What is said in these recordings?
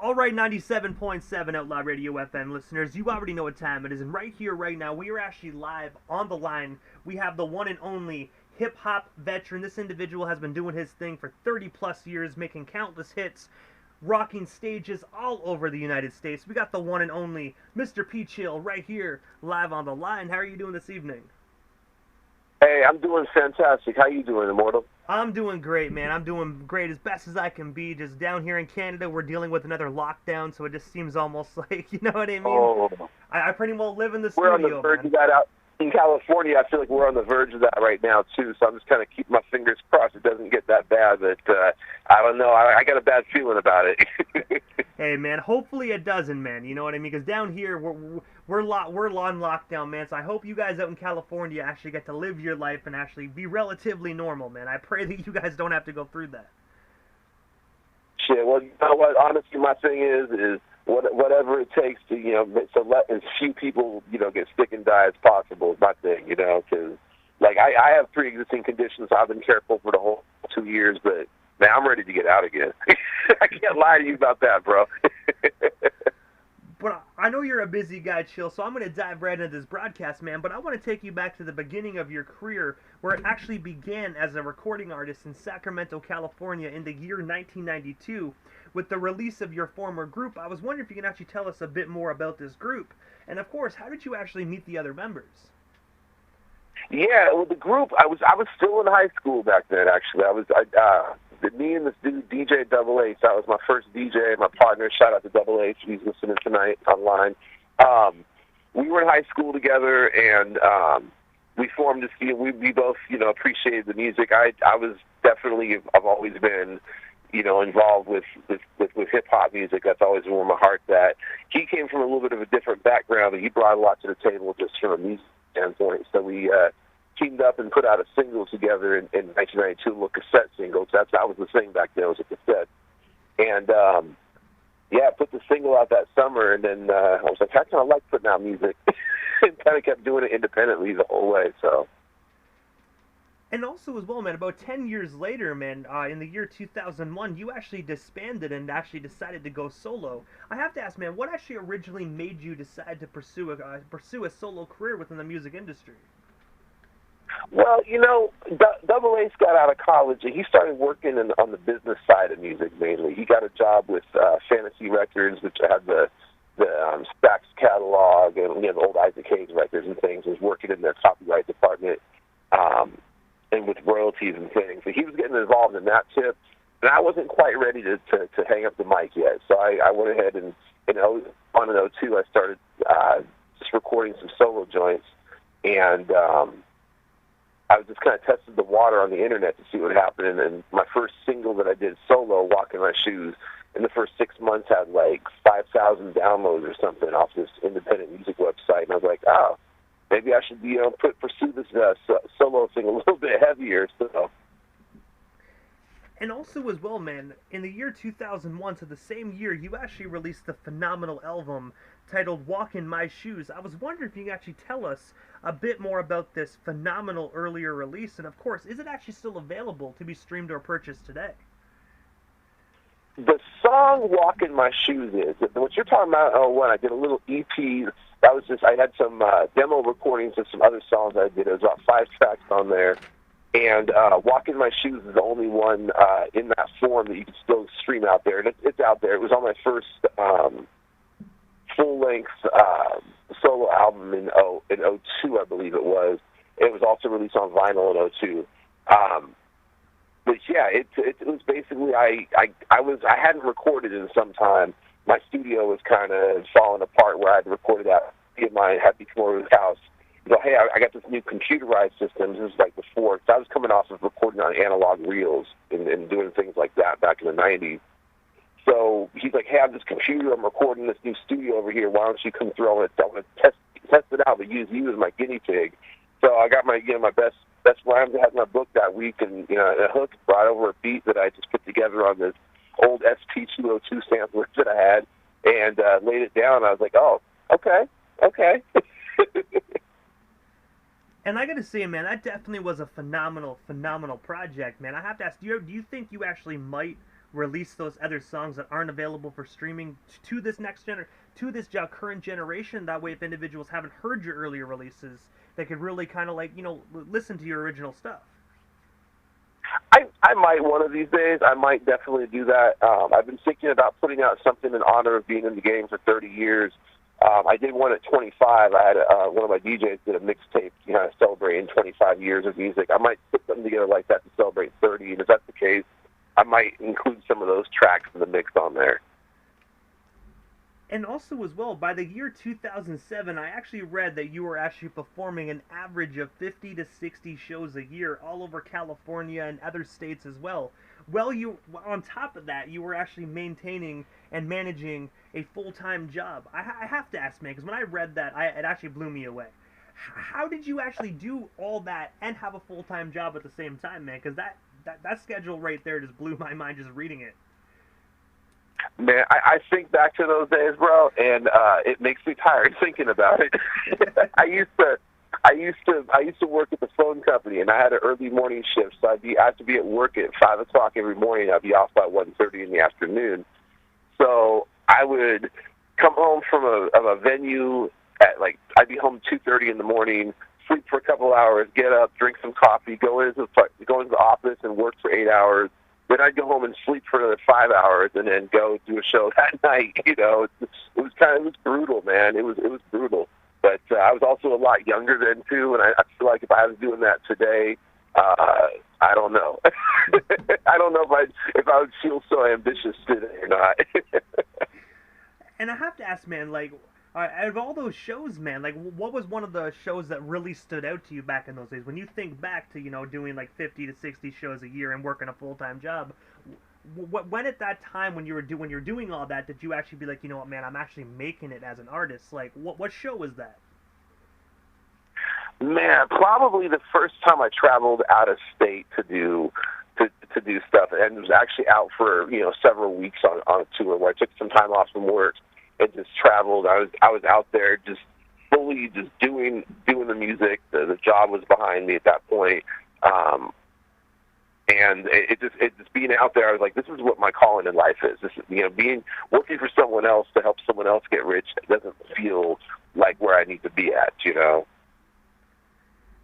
All right, 97.7 Outlaw Radio FM listeners, you already know what time it is, and right here, right now, we are actually live on the line. We have the one and only hip-hop veteran. This individual has been doing his thing for 30-plus years, making countless hits, rocking stages all over the United States. We got the one and only Mr. P. Chill right here, live on the line. How are you doing this evening? Hey, I'm doing fantastic. How you doing, Immortal? I'm doing great, man. I'm doing great, as best as I can be. Just down here in Canada, we're dealing with another lockdown, so it just seems almost like, you know what I mean? Oh, I pretty well live in the we're studio, on the verge man. of that out in California. I feel like we're on the verge of that right now too. So I'm just kind of keeping my fingers crossed it doesn't get that bad. But I don't know. I got a bad feeling about it. Hey, man, hopefully it doesn't, man. You know what I mean? Because down here, we're on lockdown, man. So I hope you guys out in California actually get to live your life and actually be relatively normal, man. I pray that you guys don't have to go through that. Shit. Well, you know what? Honestly, my thing is whatever it takes to to let as few people get sick and die as possible is my thing. Because like I have pre-existing conditions. So I've been careful for the whole 2 years, but man, I'm ready to get out again. I can't lie to you about that, bro. But I know you're a busy guy, Chill, so I'm going to dive right into this broadcast, man. But I want to take you back to the beginning of your career, where it actually began as a recording artist in Sacramento, California in the year 1992 with the release of your former group. I was wondering if you can actually tell us a bit more about this group. And, of course, how did you actually meet the other members? Yeah, well, the group, I was still in high school back then, actually. Me and this dude, DJ Double H, that was my first DJ, my partner. Shout out to Double H, he's listening tonight online. We were in high school together, and we formed this team. We both, appreciated the music. I've always been, involved with hip-hop music. That's always where my heart's at. He came from a little bit of a different background, and he brought a lot to the table just from a music standpoint. So we teamed up and put out a single together in 1992, a little cassette single. So that was the thing back then, was a cassette. And, put the single out that summer, and then I was like, I kind of like putting out music. And kind of kept doing it independently the whole way, so. And also as well, man, about 10 years later, man, in the year 2001, you actually disbanded and actually decided to go solo. I have to ask, man, what actually originally made you decide to pursue a solo career within the music industry? Well, Double Ace got out of college, and he started working on the business side of music mainly. He got a job with Fantasy Records, which had the Stax catalog and the old Isaac Hayes records and things. He was working in their copyright department and with royalties and things. So he was getting involved in that tip, and I wasn't quite ready to hang up the mic yet. So I went ahead and in 01 and 02 I started just recording some solo joints, and I was just kind of tested the water on the internet to see what happened. And my first single that I did solo, "Walk in My Shoes," in the first 6 months had like 5,000 downloads or something off this independent music website. And I was like, oh, maybe I should pursue this solo thing a little bit heavier. So. And also as well, man, in the year 2001, so the same year, you actually released the phenomenal album titled "Walk in My Shoes." I was wondering if you can actually tell us a bit more about this phenomenal earlier release, and of course, is it actually still available to be streamed or purchased today? The song "Walk in My Shoes" is what you're talking about. When I did a little EP, that was just I had some demo recordings of some other songs I did. It was about 5 tracks on there, and "Walk in My Shoes" is the only one in that form that you can still stream out there, and it's out there. It was on my first full-length solo album in 02, I believe it was. It was also released on vinyl in 02. But yeah, it was basically I hadn't recorded in some time. My studio was kind of falling apart where I had recorded at. Had to come over to his house. Hey, I got this new computerized system. This was like before. So I was coming off of recording on analog reels and doing things like that back in the 90s. So he's like, hey, I have this computer. I'm recording this new studio over here. Why don't you come through? I want to test it out, but use you as my guinea pig. So I got my best rhymes I had in my book that week, and a hook, brought over a beat that I just put together on this old SP202 sampler that I had, and laid it down. I was like, oh, okay. And I gotta say, man, that definitely was a phenomenal project, man. I have to ask, do you think you actually might release those other songs that aren't available for streaming to this current generation. That way, if individuals haven't heard your earlier releases, they could really kind of like, listen to your original stuff. I might one of these days. I might definitely do that. I've been thinking about putting out something in honor of being in the game for 30 years. I did one at 25. I had one of my DJs did a mixtape, celebrating 25 years of music. I might put something together like that to celebrate 30, and if that's the case, I might include some of those tracks in the mix on there. And also as well, by the year 2007, I actually read that you were actually performing an average of 50 to 60 shows a year all over California and other states as well. Well, on top of that, you were actually maintaining and managing a full-time job. I have to ask, man, because when I read that, it actually blew me away. How did you actually do all that and have a full-time job at the same time, man? Because that schedule right there just blew my mind just reading it. Man, I think back to those days, bro, and it makes me tired thinking about it. I used to work at the phone company, and I had an early morning shift, so I had to be at work at 5 o'clock every morning. I'd be off by 1:30 in the afternoon. So I would come home from a venue at I'd be home 2:30 in the morning, sleep for a couple hours, get up, drink some coffee, go into the office and work for 8 hours. Then I'd go home and sleep for another 5 hours, and then go do a show that night. It was brutal, man. It was brutal. But I was also a lot younger then too, and I feel like if I was doing that today, I don't know. I don't know if I would feel so ambitious today or not. And I have to ask, man, out of all those shows, man, what was one of the shows that really stood out to you back in those days? When you think back to, doing 50 to 60 shows a year and working a full-time job, when at that time when you're doing all that, did you actually be like, you know what, man, I'm actually making it as an artist? What show was that? Man, probably the first time I traveled out of state to do stuff, and it was actually out for several weeks on a tour where I took some time off from work and just traveled. I was out there just fully just doing the music. The job was behind me at that point, and it just being out there. I was like, this is what my calling in life is. This is working for someone else to help someone else get rich. It doesn't feel like where I need to be at,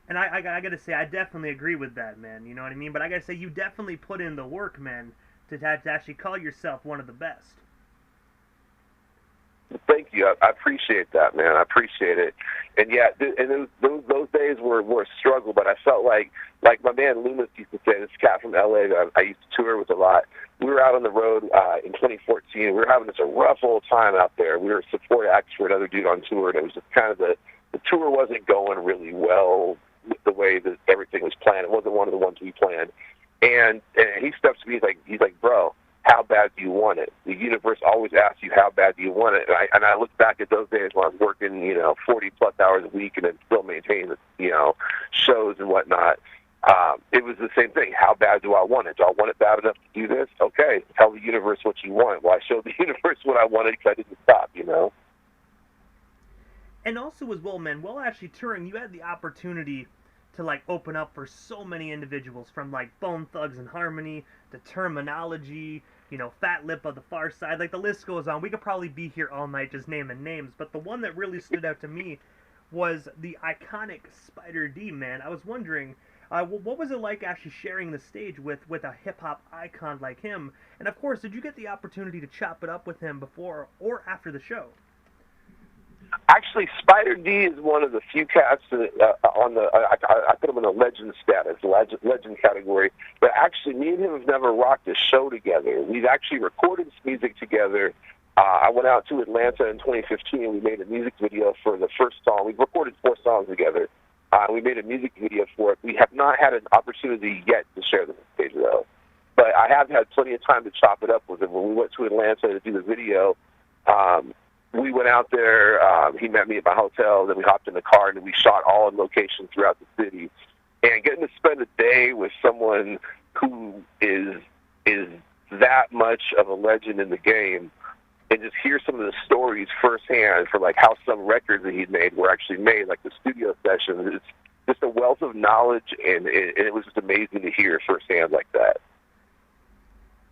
And I gotta say, I definitely agree with that, man. You know what I mean? But I gotta say, you definitely put in the work, man, to actually call yourself one of the best. Thank you. I appreciate that, man. I appreciate it. And yeah, and those days were a struggle, but I felt like my man Loomis used to say, this cat from L.A. that I used to tour with a lot. We were out on the road in 2014. We were having a rough old time out there. We were support acts for another dude on tour, and it was just kind of the tour wasn't going really well with the way that everything was planned. It wasn't one of the ones we planned. And he steps to me, he's like, bro, how bad do you want it? The universe always asks you, how bad do you want it? And I look back at those days when I was working, 40-plus hours a week and then still maintaining, shows and whatnot. It was the same thing. How bad do I want it? Do I want it bad enough to do this? Okay, tell the universe what you want. Well, I showed the universe what I wanted because I didn't stop, And also as well, man, while actually touring, you had the opportunity to open up for so many individuals, from Bone Thugs and Harmony to Terminology, Fat Lip of the Far Side, the list goes on. We could probably be here all night just naming names, but the one that really stood out to me was the iconic Spider D, man. I was wondering, what was it like actually sharing the stage with a hip-hop icon like him? And of course, did you get the opportunity to chop it up with him before or after the show? Actually, Spider D is one of the few cats on the. I put him in a legend status, legend category. But actually, me and him have never rocked a show together. We've actually recorded this music together. I went out to Atlanta in 2015, and we made a music video for the first song. We've recorded 4 songs together. We made a music video for it. We have not had an opportunity yet to share the stage, though. But I have had plenty of time to chop it up with him. When we went to Atlanta to do the video, we went out there, he met me at my hotel, then we hopped in the car, and we shot all in locations throughout the city. And getting to spend a day with someone who is that much of a legend in the game, and just hear some of the stories firsthand for how some records that he'd made were actually made, the studio sessions. It's just a wealth of knowledge, and it was just amazing to hear firsthand like that.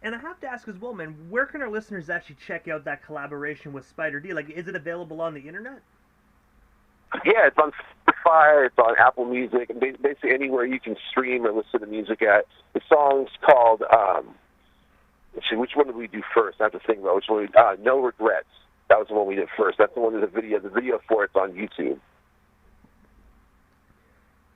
And I have to ask as well, man, where can our listeners actually check out that collaboration with Spider D? Like, is it available on the internet? Yeah, it's on Spotify, it's on Apple Music, and basically anywhere you can stream or listen to music at. The song's called, let's see, which one did we do first? I have to think about which one. No Regrets. That was the one we did first. That's the one with the video. The video for it's on YouTube.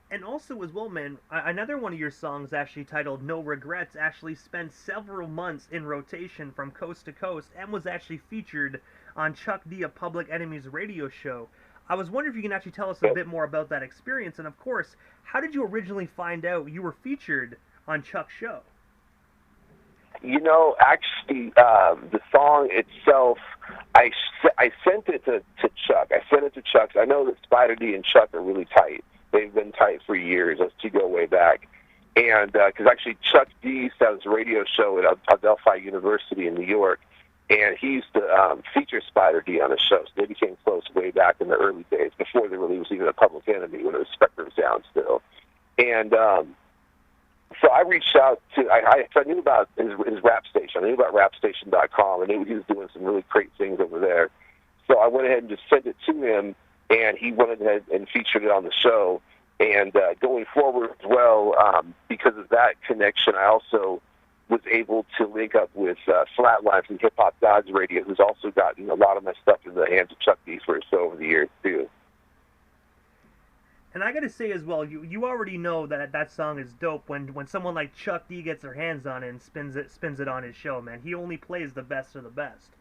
And also as well, man, another one of your songs actually titled No Regrets actually spent several months in rotation from coast to coast and was actually featured on Chuck D of Public Enemy's radio show. I was wondering if you can actually tell us a bit more about that experience, and of course, how did you originally find out you were featured on Chuck's show? You know, actually, the song itself, I sent it to Chuck. I sent it to Chuck. I know that Spider D and Chuck are really tight. They've been tight for years. Us two go way back. And because actually Chuck D used to have his radio show at L.I.F.E University in New York, and he used to feature Spider D on his show. So they became close way back in the early days, before there really was even a Public Enemy, when it was Spectrum Sound still. And so I reached out to, I knew about his rap station. I knew about rapstation.com. I knew he was doing some really great things over there. So I went ahead and just sent it to him, and he went ahead and featured it on the show. And going forward as well, because of that connection, I also was able to link up with Flatline from Hip Hop Gods Radio, who's also gotten a lot of my stuff in the hands of Chuck D for so over the years, too. And I gotta say as well, you already know that song is dope when someone like Chuck D gets their hands on it and spins it on his show, man. He only plays the best of the best.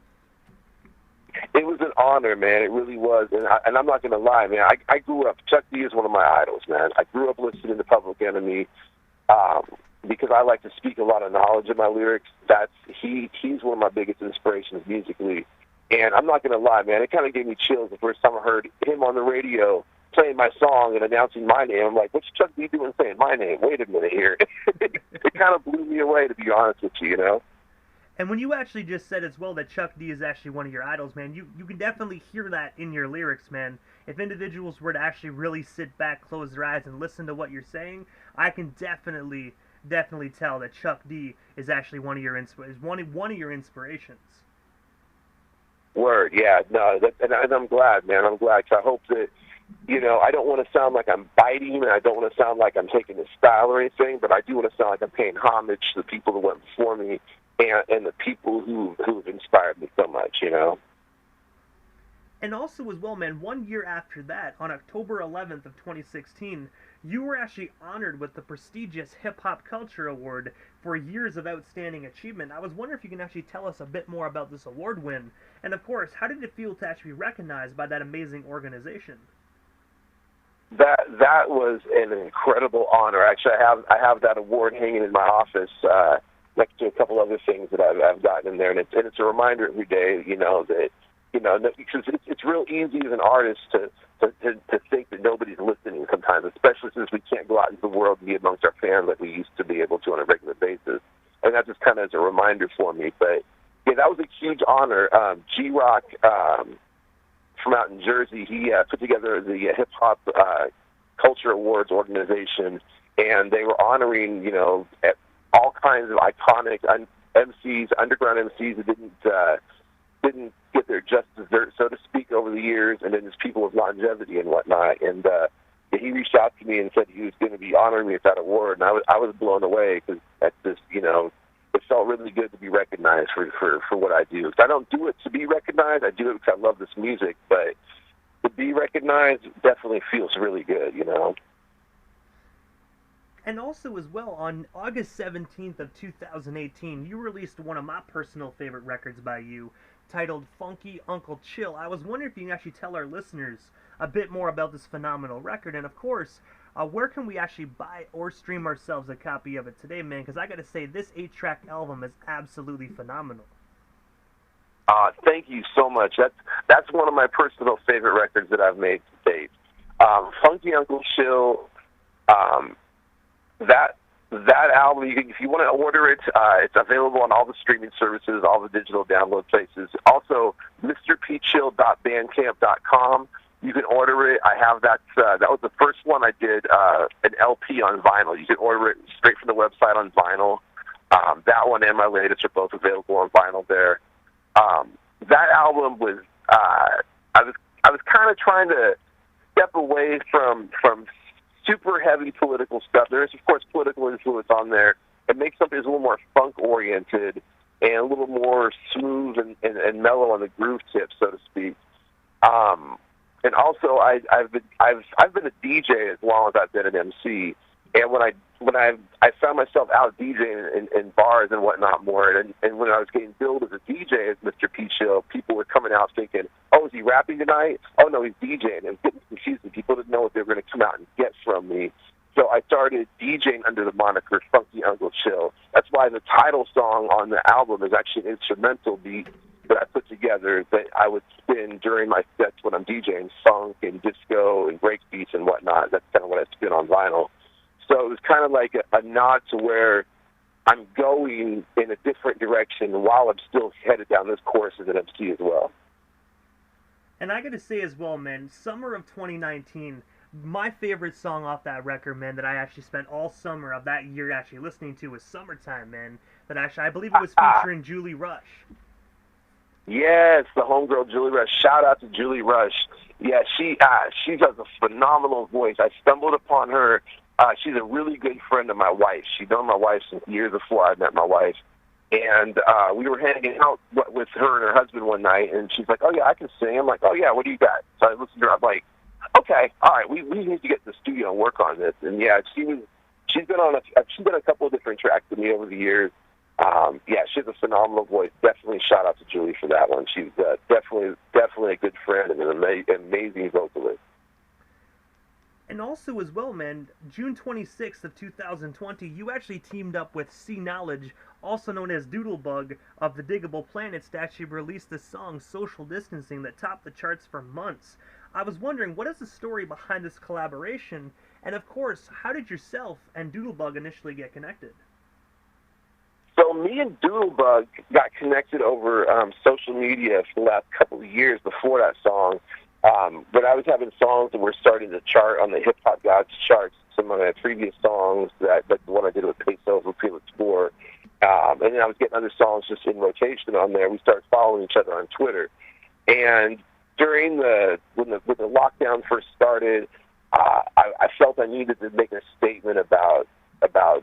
It was an honor, man. It really was. And I'm not going to lie, man. I grew up, Chuck D is one of my idols, man. I grew up listening to Public Enemy because I like to speak a lot of knowledge in my lyrics. He's one of my biggest inspirations musically. And I'm not going to lie, man. It kind of gave me chills the first time I heard him on the radio playing my song and announcing my name. I'm like, what's Chuck D doing saying my name? Wait a minute here. It kind of blew me away, to be honest with you, you know? And when you actually just said as well that Chuck D is actually one of your idols, man, you can definitely hear that in your lyrics, man. If individuals were to actually really sit back, close their eyes, and listen to what you're saying, I can definitely tell that Chuck D is actually one of your inspirations. Word, yeah, no, and I'm glad, man. I'm glad. 'Cause I hope that, you know, I don't want to sound like I'm biting, and I don't want to sound like I'm taking his style or anything, but I do want to sound like I'm paying homage to the people that went before me. And the people who've inspired me so much, you know. And also as well, man, 1 year after that, on October 11th of 2016, you were actually honored with the prestigious Hip Hop Culture Award for years of outstanding achievement. I was wondering if you can actually tell us a bit more about this award win, and of course, how did it feel to actually be recognized by that amazing organization? That was an incredible honor. Actually, I have that award hanging in my office. Next to a couple other things that I've gotten in there, and it's a reminder every day, you know, that, you know, because it's real easy as an artist to think that nobody's listening sometimes, especially since we can't go out into the world and be amongst our fans like we used to be able to on a regular basis. And that just kind of is a reminder for me. But yeah, that was a huge honor. G-Rock from out in Jersey, he put together the Hip Hop Culture Awards organization, and they were honoring, you know, all kinds of iconic MCs, underground MCs that didn't get their just dessert, so to speak, over the years, and then just people with longevity and whatnot. And he reached out to me and said he was going to be honoring me with that award, and I was blown away because that's just, you know, it felt really good to be recognized for what I do. I don't do it to be recognized. I do it because I love this music, but to be recognized definitely feels really good, you know. And also as well, on August 17th of 2018, you released one of my personal favorite records by you, titled Funky Uncle Chill. I was wondering if you can actually tell our listeners a bit more about this phenomenal record, and of course, where can we actually buy or stream ourselves a copy of it today, man? Because I gotta say, this 8-track album is absolutely phenomenal. Thank you so much. That's one of my personal favorite records that I've made to date. Funky Uncle Chill, that album, if you want to order it, it's available on all the streaming services, all the digital download places. Also, mrpchill.bandcamp.com. You can order it. I have that. That was the first one I did, an LP on vinyl. You can order it straight from the website on vinyl. That one and my latest are both available on vinyl there. That album was I was kind of trying to step away from super heavy political stuff. There is, of course, political influence on there. It makes something that's a little more funk-oriented and a little more smooth and mellow on the groove tip, so to speak. And also, I've been a DJ as long as I've been an MC. And when I found myself out DJing in bars and whatnot more, and when I was getting billed as a DJ as Mr. P Chill, people were coming out thinking, "Oh, is he rapping tonight? Oh no, he's DJing." And getting confused, and people didn't know what they were going to come out and get from me. So I started DJing under the moniker Funky Uncle Chill. That's why the title song on the album is actually an instrumental beat that I put together that I would spin during my sets when I'm DJing funk and disco and break beats and whatnot. That's kind of what I spin on vinyl. So it was kind of like a nod to where I'm going in a different direction while I'm still headed down this course as an MC as well. And I got to say as well, man, summer of 2019, my favorite song off that record, man, that I actually spent all summer of that year actually listening to was Summertime, man. That actually, I believe it was featuring Julie Rush. Yes, the homegirl Julie Rush. Shout out to Julie Rush. Yeah, she has a phenomenal voice. I stumbled upon her. She's a really good friend of my wife. She'd known my wife since years before I met my wife. And we were hanging out with her and her husband one night, and she's like, "Oh, yeah, I can sing." I'm like, "Oh, yeah, what do you got?" So I listened to her. I'm like, "Okay, all right, we need to get in the studio and work on this." And, yeah, she's been on a couple of different tracks with me over the years. Yeah, she has a phenomenal voice. Definitely shout out to Julie for that one. She's definitely a good friend and an amazing vocalist. And also as well, man, June 26th of 2020, you actually teamed up with C Knowledge, also known as Doodlebug, of the Diggable Planets, to actually release the song Social Distancing that topped the charts for months. I was wondering, what is the story behind this collaboration? And of course, how did yourself and Doodlebug initially get connected? So me and Doodlebug got connected over social media for the last couple of years before that song. But I was having songs that were starting to chart on the Hip Hop Gods charts. Some of my previous songs, like the one I did with Peso for Felix Four, and then I was getting other songs just in rotation on there. We started following each other on Twitter, and during when the lockdown first started, I felt I needed to make a statement about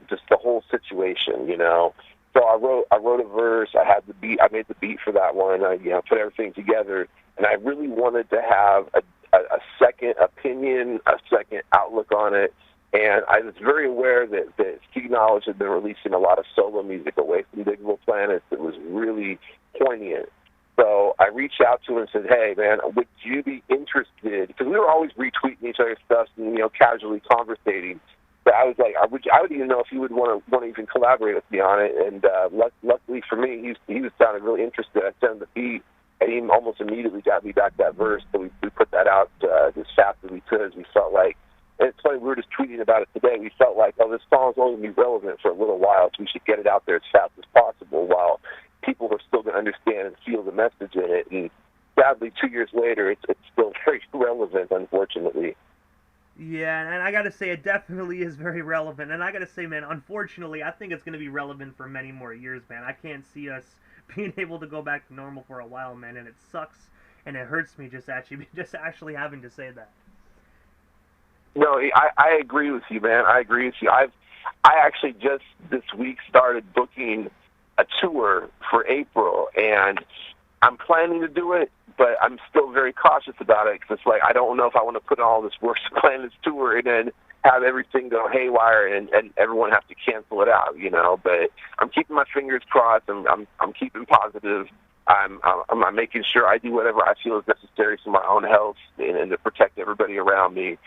just the whole situation, you know. So I wrote a verse. I had the beat. I made the beat for that one. I put everything together. And I really wanted to have a second opinion, a second outlook on it. And I was very aware that Steve Knowledge had been releasing a lot of solo music away from Diggable Planets that was really poignant. So I reached out to him and said, "Hey, man, would you be interested?" Because we were always retweeting each other's stuff and, casually conversating. But I was like, I would even know if he would want to even collaborate with me on it. And luckily for me, he was sounding really interested. I sent him the beat. And he almost immediately got me back that verse, so we put that out as fast as we could. As we felt like, and it's funny, we were just tweeting about it today. We felt like, oh, this song's only going to be relevant for a little while, so we should get it out there as fast as possible while people are still going to understand and feel the message in it. And sadly, 2 years later, it's still very relevant, unfortunately. Yeah, and I gotta say, it definitely is very relevant. And I gotta say, man, unfortunately, I think it's gonna be relevant for many more years, man. I can't see us being able to go back to normal for a while, man, and it sucks and it hurts me just actually having to say that. No, I agree with you, man. I agree with you. I actually just this week started booking a tour for April, and I'm planning to do it, but I'm still very cautious about it because it's like I don't know if I want to put in all this work to plan this tour and then have everything go haywire and everyone have to cancel it out, But I'm keeping my fingers crossed. I'm keeping positive. I'm making sure I do whatever I feel is necessary for my own health and to protect everybody around me.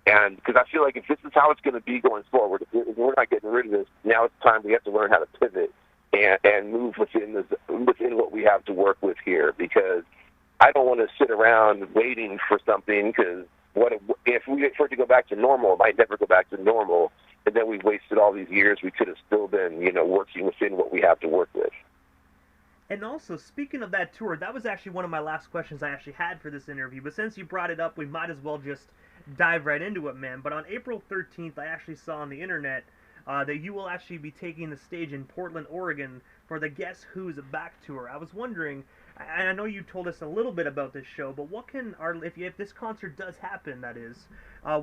And because I feel like if this is how it's going to be going forward, if we're not getting rid of this, now it's time we have to learn how to pivot and move within what we have to work with here. Because I don't want to sit around waiting for something because if we wait for it to go back to normal, it might never go back to normal, and then we wasted all these years. We could have still been, working within what we have to work with. And also, speaking of that tour, that was actually one of my last questions I actually had for this interview. But since you brought it up, we might as well just dive right into it, man. But on April 13th, I actually saw on the internet that you will actually be taking the stage in Portland, Oregon for the Guess Who's Back tour. I was wondering, and I know you told us a little bit about this show, but what can if this concert does happen, that is,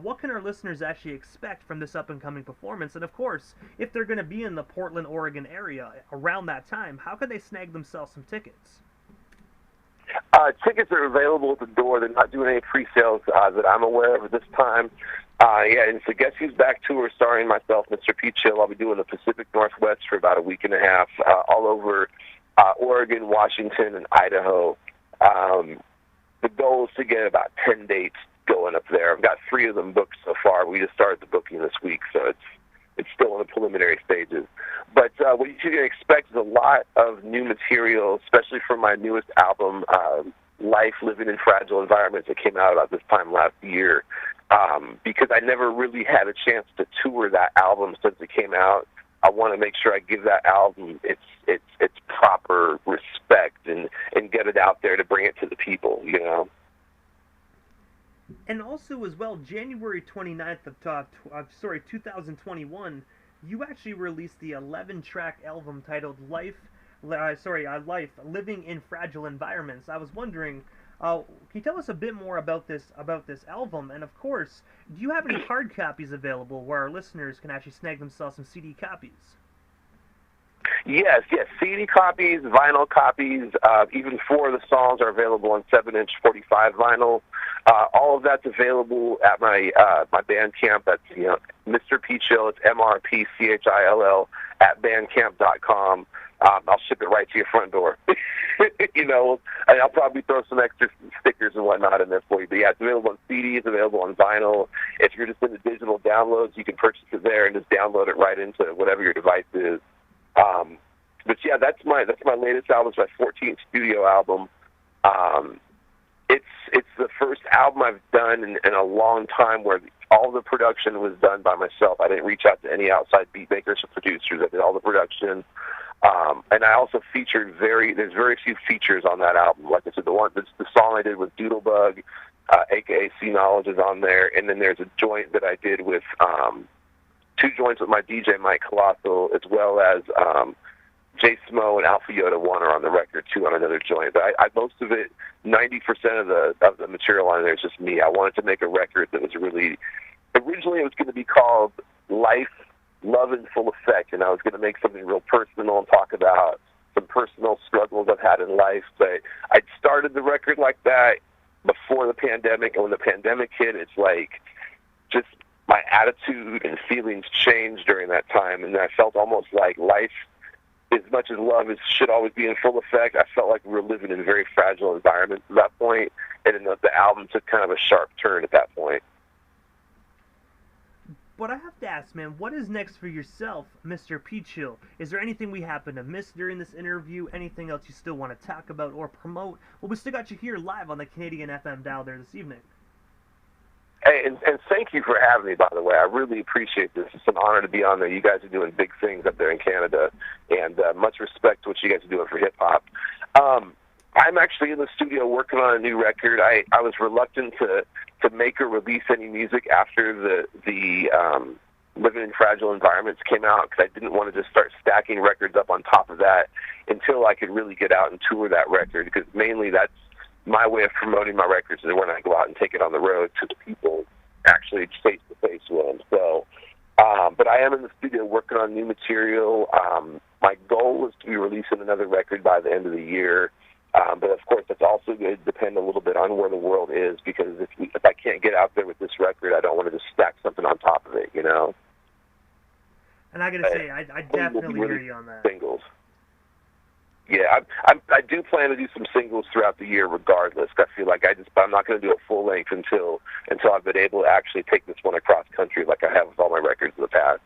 what can our listeners actually expect from this up-and-coming performance? And of course, if they're going to be in the Portland, Oregon area around that time, how can they snag themselves some tickets? Tickets are available at the door. They're not doing any pre-sales that I'm aware of at this time. Yeah, and it's the Guess Who's Back tour starring myself, Mr. Pete Chill. I'll be doing the Pacific Northwest for about a week and a half, all over Oregon, Washington, and Idaho. The goal is to get about 10 dates going up there. I've got 3 of them booked so far. We just started the booking this week, so it's still in the preliminary stages. But what you can expect is a lot of new material, especially from my newest album, Life, Living in Fragile Environments, that came out about this time last year. Because I never really had a chance to tour that album since it came out. I want to make sure I give that album its proper respect and get it out there to bring it to the people, you know. And also as well, January 29th of 2021, you actually released the 11-track album titled Life, Living in Fragile Environments. I was wondering, can you tell us a bit more about this album? And of course, do you have any hard copies available where our listeners can actually snag themselves some CD copies? Yes, CD copies, vinyl copies, even 4 of the songs are available on 7-inch 45 vinyl. All of that's available at my Bandcamp. That's, Mr. Peachill. It's MRPCHILL at bandcamp.com. I'll ship it right to your front door. And I'll probably throw some extra stickers and whatnot in there for you. But yeah, it's available on CD, it's available on vinyl. If you're just into digital downloads, you can purchase it there and just download it right into whatever your device is. But yeah, that's my latest album. It's my 14th studio album. It's the first album I've done in a long time where all the production was done by myself. I didn't reach out to any outside beat makers or producers. I did all the production. And I also featured there's very few features on that album. Like I said, the song I did with Doodlebug, aka C Knowledge, is on there. And then there's a joint that I did with 2 joints with my DJ Mike Colossal, as well as Jay Smo and Alpha Yoda 1 are on the record too on another joint. But I most of it, 90% of the material on there is just me. I wanted to make a record that was really, originally it was going to be called Life, Love in Full Effect, and I was going to make something real personal and talk about some personal struggles I've had in life. But I'd started the record like that before the pandemic, and when the pandemic hit, it's like just my attitude and feelings changed during that time, and I felt almost like life, as much as love should always be in full effect, I felt like we were living in a very fragile environment at that point, and then the album took kind of a sharp turn at that point. But I have to ask, man, what is next for yourself, Mr. Peachill? Is there anything we happen to miss during this interview? Anything else you still want to talk about or promote? Well, we still got you here live on the Canadian FM dial there this evening. Hey, and thank you for having me, by the way. I really appreciate this. It's an honor to be on there. You guys are doing big things up there in Canada, and much respect to what you guys are doing for hip-hop. I'm actually in the studio working on a new record. I was reluctant to make or release any music after the Living in Fragile Environments came out, because I didn't want to just start stacking records up on top of that until I could really get out and tour that record, because mainly that's my way of promoting my records is when I go out and take it on the road to the people, actually face-to-face with them. So, but I am in the studio working on new material. My goal is to be releasing another record by the end of the year. But of course, that's also going to depend a little bit on where the world is, because if I can't get out there with this record, I don't want to just stack something on top of it, And I gotta say, I definitely hear you on that. Singles. Yeah, I do plan to do some singles throughout the year regardless. I feel like I'm not going to do a full length until I've been able to actually take this one across country like I have with all my records in the past.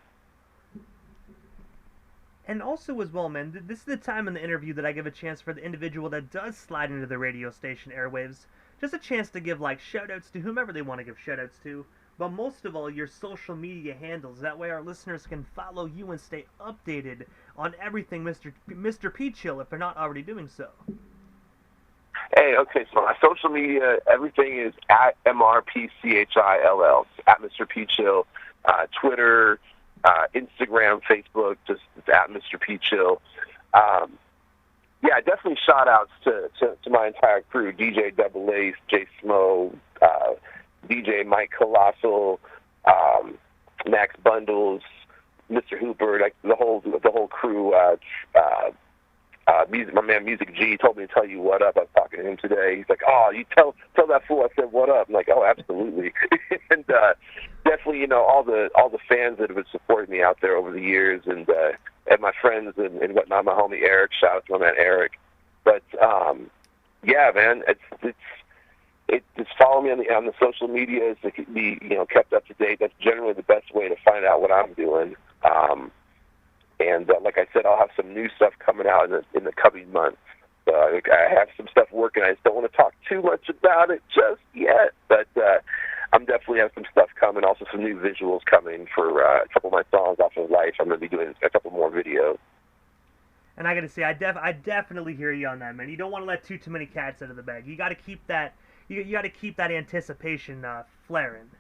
And also as well, man, this is the time in the interview that I give a chance for the individual that does slide into the radio station airwaves, just a chance to give shout-outs to whomever they want to give shout-outs to, but most of all, your social media handles. That way our listeners can follow you and stay updated on everything Mr. Peachill, if they're not already doing so. Hey, okay, so my social media, everything is at MRPCHILL, at Mr. Peachill, Twitter, Instagram, Facebook, just at Mr. P Chill. Yeah, definitely shout outs to my entire crew, DJ Double Ace, J Smo, DJ Mike Colossal, Max Bundles, Mr. Hooper, like the whole crew. My man Music G told me to tell you what up. I was talking to him today. He's like, "Oh, you tell that fool I said what up." I'm like, "Oh, absolutely." And definitely, all the fans that have been supporting me out there over the years, and my friends and whatnot. My homie Eric, shout out to my man Eric. But yeah, man, it's follow me on the social medias to be kept up to date. That's generally the best way to find out what I'm doing. And like I said, I'll have some new stuff coming out in the coming months. I have some stuff working. I just don't want to talk too much about it just yet, but I'm definitely have some stuff coming. Also, some new visuals coming for a couple of my songs off of L.I.F.E. I'm going to be doing a couple more videos. And I got to say, I definitely hear you on that, man. You don't want to let too many cats out of the bag. You got to keep that. You got to keep that anticipation flaring.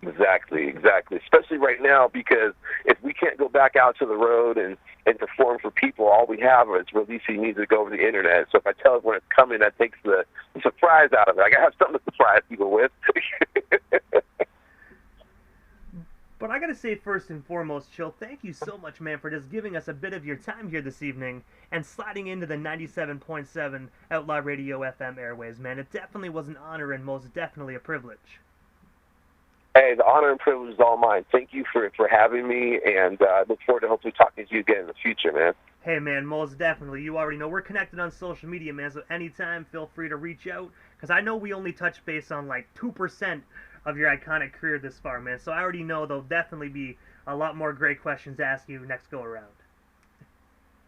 Exactly. Especially right now, because if we can't go back out to the road and perform for people, all we have is releasing music over the internet. So if I tell everyone it's coming, that takes the surprise out of it. I gotta have something to surprise people with. But I gotta say, first and foremost, Chill, thank you so much, man, for just giving us a bit of your time here this evening and sliding into the 97.7 Outlaw Radio FM airways, man. It definitely was an honor and most definitely a privilege. Hey, the honor and privilege is all mine. Thank you for having me, and I look forward to hopefully talking to you again in the future, man. Hey, man, most definitely. You already know. We're connected on social media, man, so anytime feel free to reach out, because I know we only touched base on like 2% of your iconic career this far, man, so I already know there'll definitely be a lot more great questions to ask you next go-around.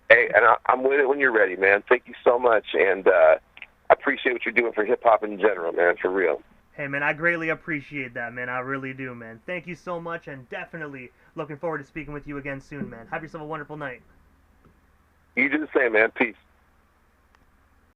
Hey, and I'm with it when you're ready, man. Thank you so much, and I appreciate what you're doing for hip-hop in general, man, for real. Hey, man, I greatly appreciate that, man. I really do, man. Thank you so much, and definitely looking forward to speaking with you again soon, man. Have yourself a wonderful night. You do the same, man. Peace.